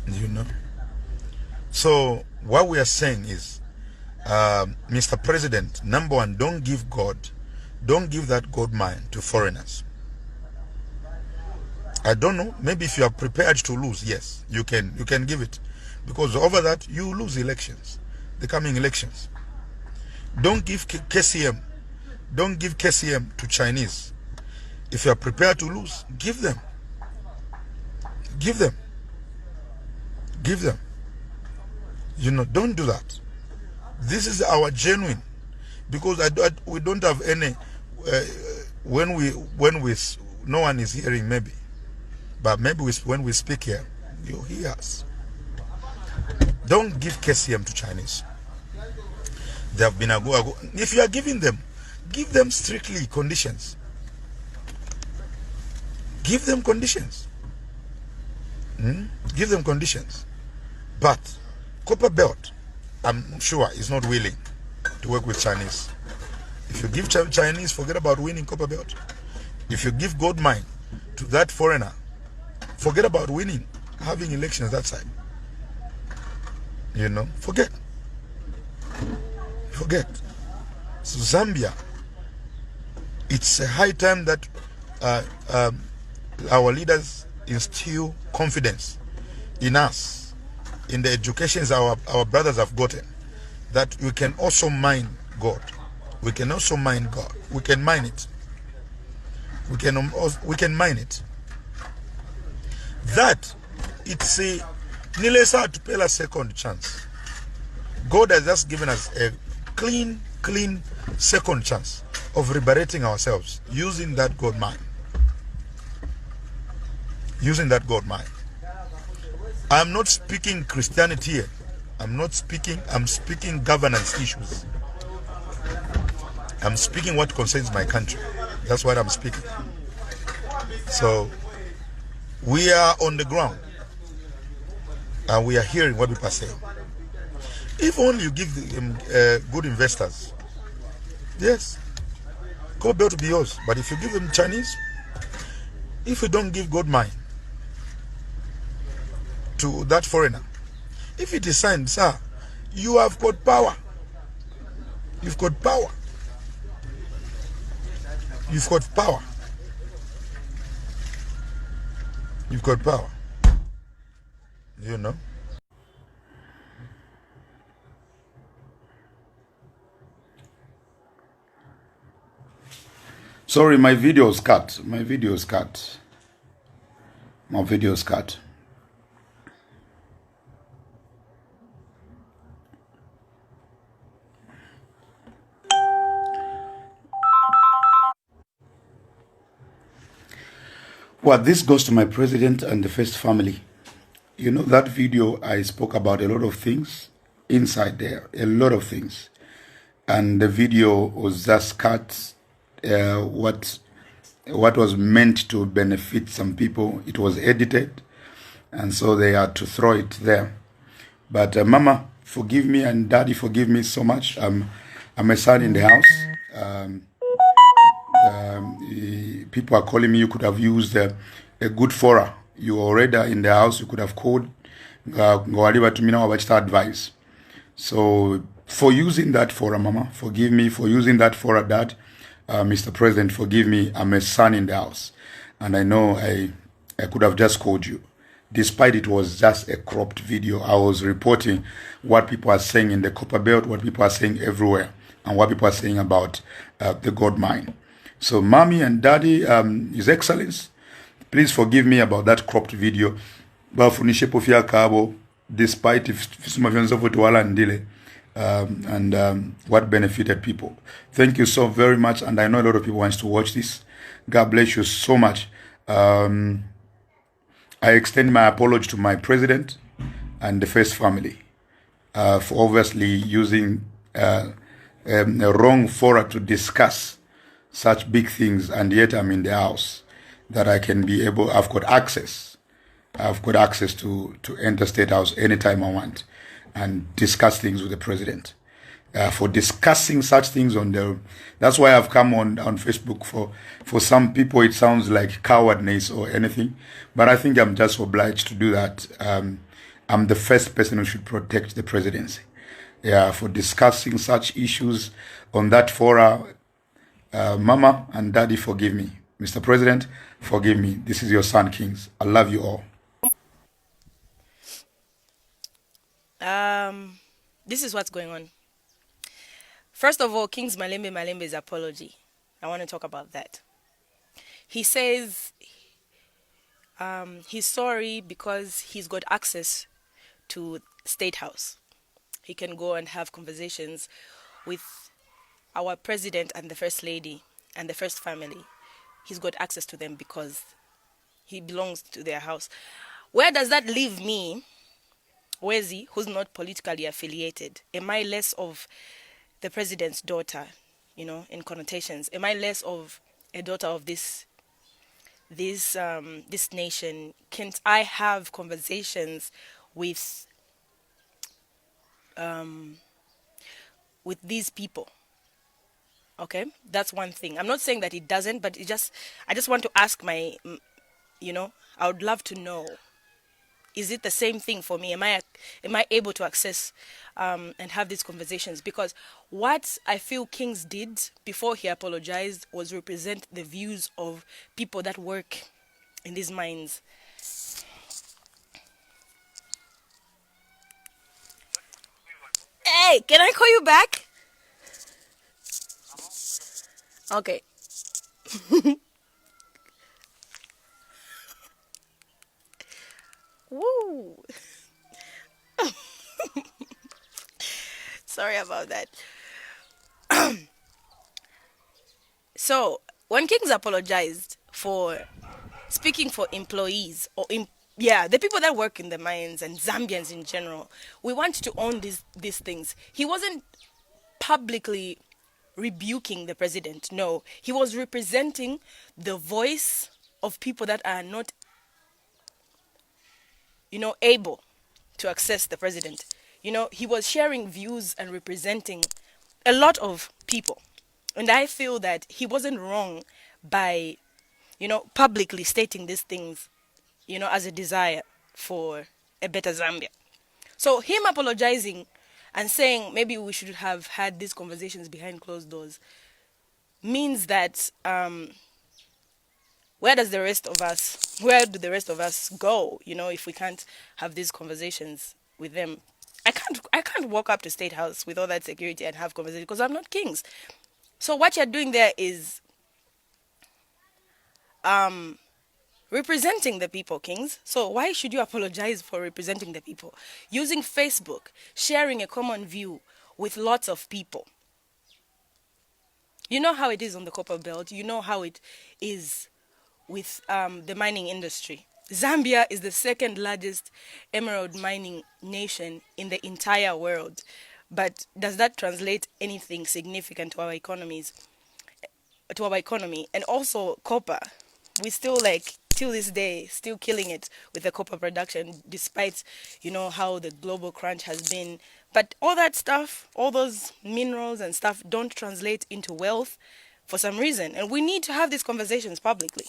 You know. So what we are saying is, Mr. President, number one, don't give that God mind to foreigners. I don't know. Maybe if you are prepared to lose, yes, you can give it, because over that you lose elections, the coming elections. Don't give KCM. Don't give KCM to Chinese. If you are prepared to lose, give them. Give them. Give them. You know, don't do that. This is our genuine, because we don't have any. When we no one is hearing, maybe, but maybe when we speak here, you hear us. Don't give KCM to Chinese. They have been a go. If you are giving them, give them strictly conditions. Give them conditions. Give them conditions. But Copper Belt, I'm sure, is not willing to work with Chinese. If you give Chinese, forget about winning Copper Belt. If you give gold mine to that foreigner, forget about winning, having elections that side. You know, forget. So Zambia, it's a high time that our leaders instill confidence in us, in the educations our brothers have gotten, that we can also mine God. We can also mine God. We can mine it. We can mine it. That it's a nilesa to pay a second chance. God has just given us a clean second chance of liberating ourselves using that God mind. Using that God mind. I'm not speaking Christianity here. I'm speaking governance issues. I'm speaking what concerns my country. That's what I'm speaking. So we are on the ground and we are hearing what people are saying. If only you give them good investors, yes, go back to be yours. But if you give them Chinese, if you don't give gold mine to that foreigner, if it is signed, sir, you have got power. You've got power. You've got power. You've got power. You know? Sorry, my video is cut. My video is cut. Well, this goes to my president and the first family. You know, that video, I spoke about a lot of things inside there, a lot of things. And the video was just cut. What was meant to benefit some people, it was edited, and so they had to throw it there. But Mama, forgive me, and Daddy, forgive me so much. I'm a son in the house. People are calling me. You could have used a good fora. You already in the house. You could have called. To me now about advice. So for using that fora, Mama, forgive me. For using that fora, Dad. Mr. President, forgive me, I'm a son in the house. And I know I could have just called you. Despite it was just a cropped video, I was reporting what people are saying in the Copper Belt, what people are saying everywhere, and what people are saying about the gold mine. So, Mommy and Daddy, His Excellence, please forgive me about that cropped video. Despite if what benefited people. Thank you so very much, and I know a lot of people want to watch this. God bless you so much. I extend my apology to my president and the first family for obviously using a wrong fora to discuss such big things, and yet I'm in the house that I can be able. I've got access to enter State House anytime I want and discuss things with the president. For discussing such things that's why I've come on Facebook. For some people it sounds like cowardness or anything, but I think I'm just obliged to do that. I'm the first person who should protect the presidency. Yeah, for discussing such issues on that fora. Mama and Daddy, forgive me. Mr. President, forgive me. This is your son, Kings. I love you all. This is what's going on. First of all, King's Malembe's apology. I want to talk about that. He says he's sorry because he's got access to State House. He can go and have conversations with our president and the first lady and the first family. He's got access to them because he belongs to their house. Where does that leave me, Wezi, who's not politically affiliated? Am I less of the president's daughter, in connotations? Am I less of a daughter of this nation? Can't I have conversations with these people? Okay, that's one thing. I'm not saying that it doesn't, but I just want to ask I would love to know, is it the same thing for me? Am I able to access and have these conversations? Because what I feel Kings did before he apologized was represent the views of people that work in these mines. Hey, can I call you back? Okay. Woo. Sorry about that. So, when Kings apologized for speaking for employees the people that work in the mines and Zambians in general, we want to own these things. He wasn't publicly rebuking the president. No, he was representing the voice of people that are not, able to access the president. He was sharing views and representing a lot of people. And I feel that he wasn't wrong by, publicly stating these things, as a desire for a better Zambia. So him apologizing and saying maybe we should have had these conversations behind closed doors means that where do the rest of us go, if we can't have these conversations with them? I can't walk up to State House with all that security and have conversations because I'm not Kings. So what you're doing there is representing the people, Kings. So why should you apologize for representing the people? Using Facebook, sharing a common view with lots of people. You know how it is on the copper belt. You know how it is with the mining industry. Zambia is the second largest emerald mining nation in the entire world. But does that translate anything significant to our economies? To our economy? And also copper. We still till this day still killing it with the copper production, despite how the global crunch has been. But all that stuff, all those minerals and stuff don't translate into wealth for some reason. And we need to have these conversations publicly.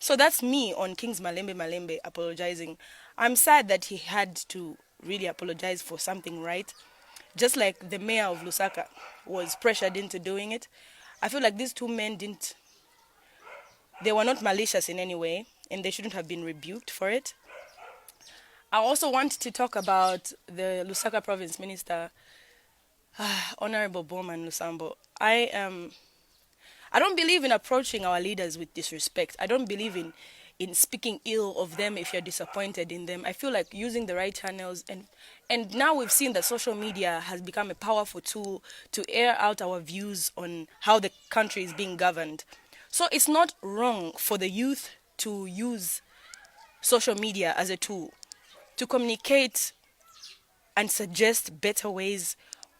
So that's me on King's Malembe apologizing. I'm sad that he had to really apologize for something, right? Just like the mayor of Lusaka was pressured into doing it. I feel like these two men they were not malicious in any way, and they shouldn't have been rebuked for it. I also want to talk about the Lusaka province minister, Honorable Bowman Lusambo. I don't believe in approaching our leaders with disrespect. I don't believe in speaking ill of them if you're disappointed in them. I feel like using the right channels, and now we've seen that social media has become a powerful tool to air out our views on how the country is being governed. So it's not wrong for the youth to use social media as a tool to communicate and suggest better ways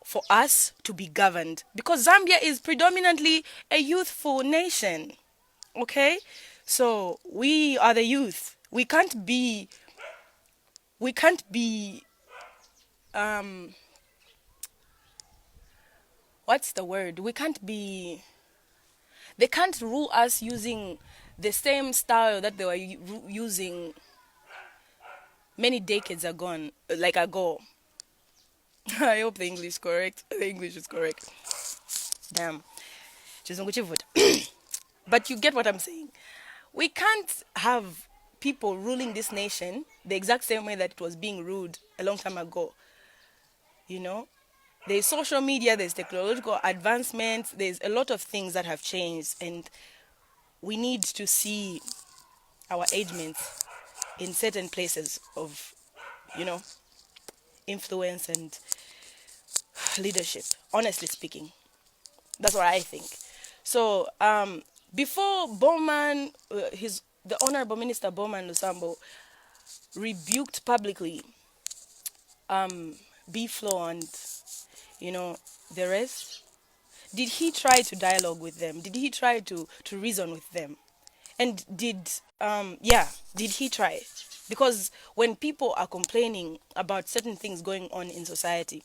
for us to be governed, because Zambia is predominantly a youthful nation. Okay, so we are the youth. We can't be what's the word? They can't rule us using the same style that they were using many decades ago. I hope the English is correct. The English is correct. Damn. But you get what I'm saying. We can't have people ruling this nation the exact same way that it was being ruled a long time ago. You know, there's social media, there's technological advancements, there's a lot of things that have changed, and we need to see our age mates in certain places of, influence and leadership. Honestly speaking, that's what I think. So, before Bowman, the Honorable Minister Bowman Lusambo rebuked publicly B-Flow and the rest, did he try to dialogue with them? Did he try to reason with them? And did he try? Because when people are complaining about certain things going on in society,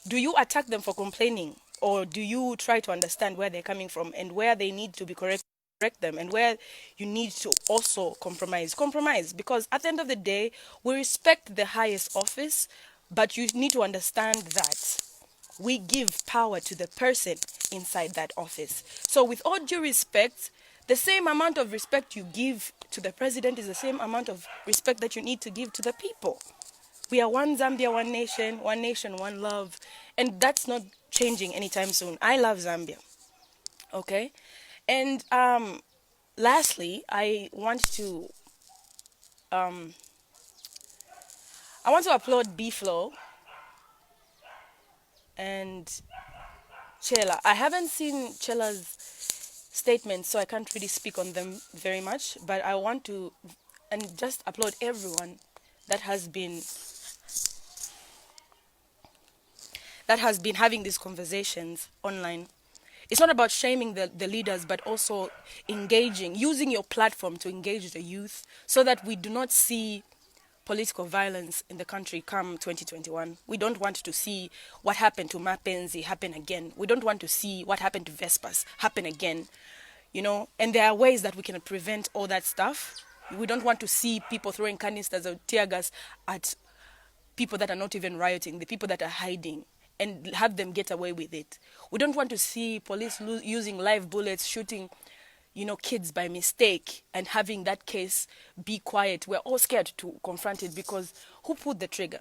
do you attack them for complaining, or do you try to understand where they're coming from and where they need to be correct them, and where you need to also compromise? Because at the end of the day, we respect the highest office, but you need to understand that we give power to the person inside that office. So with all due respect, the same amount of respect you give to the president is the same amount of respect that you need to give to the people. We are one Zambia, one nation, one love. And that's not changing anytime soon. I love Zambia. Okay? And lastly, I want to applaud B-Flow and Chela. I haven't seen Chela's statements, so I can't really speak on them very much, but I want to just applaud everyone that has been having these conversations online. It's not about shaming the leaders, but also using your platform to engage the youth so that we do not see political violence in the country come 2021. We don't want to see what happened to Mapenzi happen again. We don't want to see what happened to Vespas happen again. And there are ways that we can prevent all that stuff. We don't want to see people throwing canisters of tear gas at people that are not even rioting, the people that are hiding, and have them get away with it. We don't want to see police using live bullets, shooting, kids by mistake, and having that case be quiet. We're all scared to confront it because who pulled the trigger?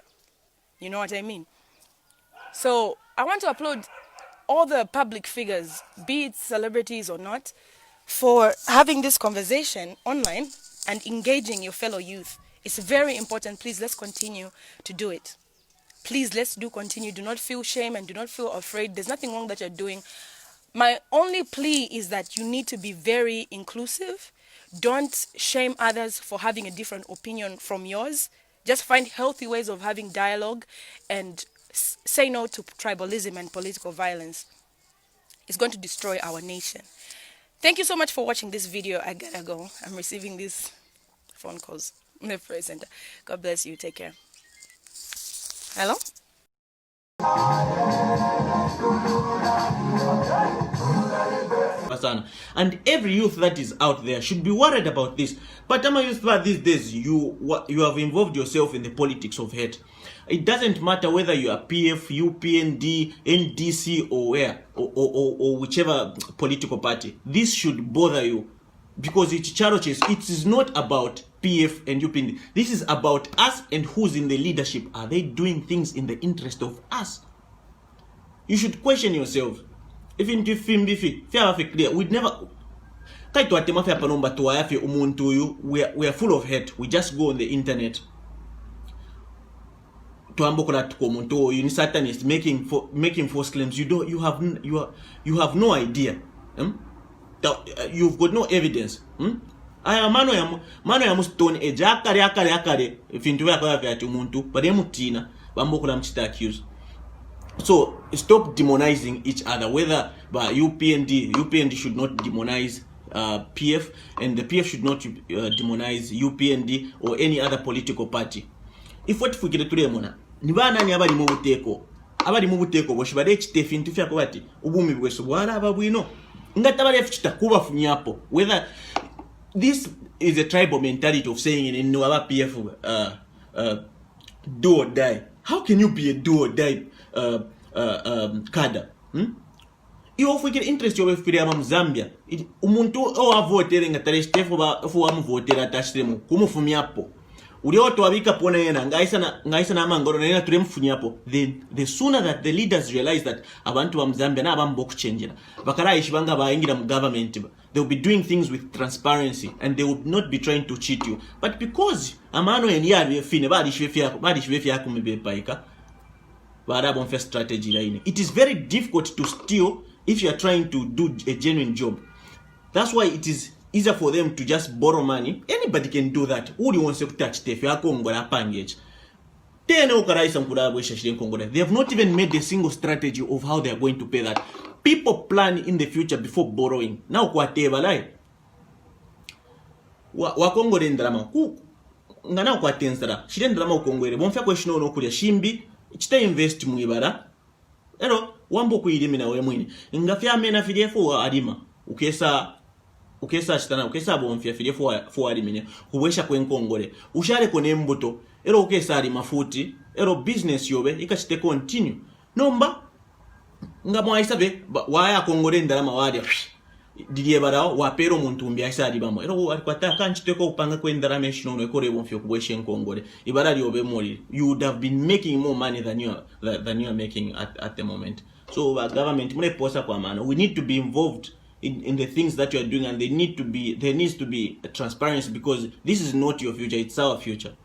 You know what I mean? So I want to applaud all the public figures, be it celebrities or not, for having this conversation online and engaging your fellow youth. It's very important. Please, let's continue to do it. Please, let's continue. Do not feel shame and do not feel afraid. There's nothing wrong that you're doing. My only plea is that you need to be very inclusive. Don't shame others for having a different opinion from yours. Just find healthy ways of having dialogue and say no to tribalism and political violence. It's going to destroy our nation. Thank you so much for watching this video. I gotta go. I'm receiving these phone calls in the press center. God bless you. Take care. Hello? And every youth that is out there should be worried about this. But I'm a youth that these days you have involved yourself in the politics of hate. It doesn't matter whether you are PF, UPND, NDC, or where, or whichever political party. This should bother you, because it is not about PF and UPND. This is about us and who's in the leadership. Are they doing things in the interest of us? You should question yourself. Even if we'd never we are full of hate. We just go on the internet to Satanist making false claims. You have no idea. You've got no evidence. Aya mano ya mustone akare fintu yakora vyati umuntu bari mutina bambokula mchita accuse. So stop demonizing each other, whether by UPND should not demonize PF, and the PF should not demonize UPND or any other political party. If what fukire turemona nibana ni abali mu buteko boshibade chitefi ntu fyako bati ubumi bweso bwara ababwino ngatabali afchita kuba funyapo. Whether this is a tribal mentality of saying in Nuaba PF do or die. How can you be a do or die cadre? Iyo fikira interest yo befira mu Zambia umuntu owavotera ngatare stefo fu amuvotera tashiremu kumufumyapo uri oto abika pona yena ngaisa na mangoro nena turemfunyapo. Then the sooner that the leaders realize that abantu ba Zambia na abambo kuchenjera bakara ishibanga baingira mu government, they will be doing things with transparency and they would not be trying to cheat you. But because amano yeniyari fine badi shwefya kumibepaika barabon first strategy line, it is very difficult to steal if you are trying to do a genuine job. That's why it is easier for them to just borrow money. Anybody can do that. Who do you want to touch? They have not even made a single strategy of how they are going to pay that. People plan in the future before borrowing. Now, whatever like wakongore ndrama ku ngana kwa tensara shire ndrama ukongore bonfya question no kulya shimbi chita invest mu ibara ero wambo kuyirimi na we mwini ngafya amena fidefo alima ukesa chitana ukesa bonfya fidefo alimine kubwesha kwenkongore ushare kone mbuto ero ukesa ali mafuti ero business yobe ikachite continue nomba ngamwa isabe waya kongore ndrama wadi didiye barao wapero muntu mbya isa alibamo ero alikwata kanchiteko upanga kwendara meshino no ekore bonfyo kubweshe nkongore ibara lyobe mori. You would have been making more money than you are making at the moment. So government mune posa kwa maana we need to be involved in the things that you are doing, and there needs to be transparency, because this is not your future, it's our future.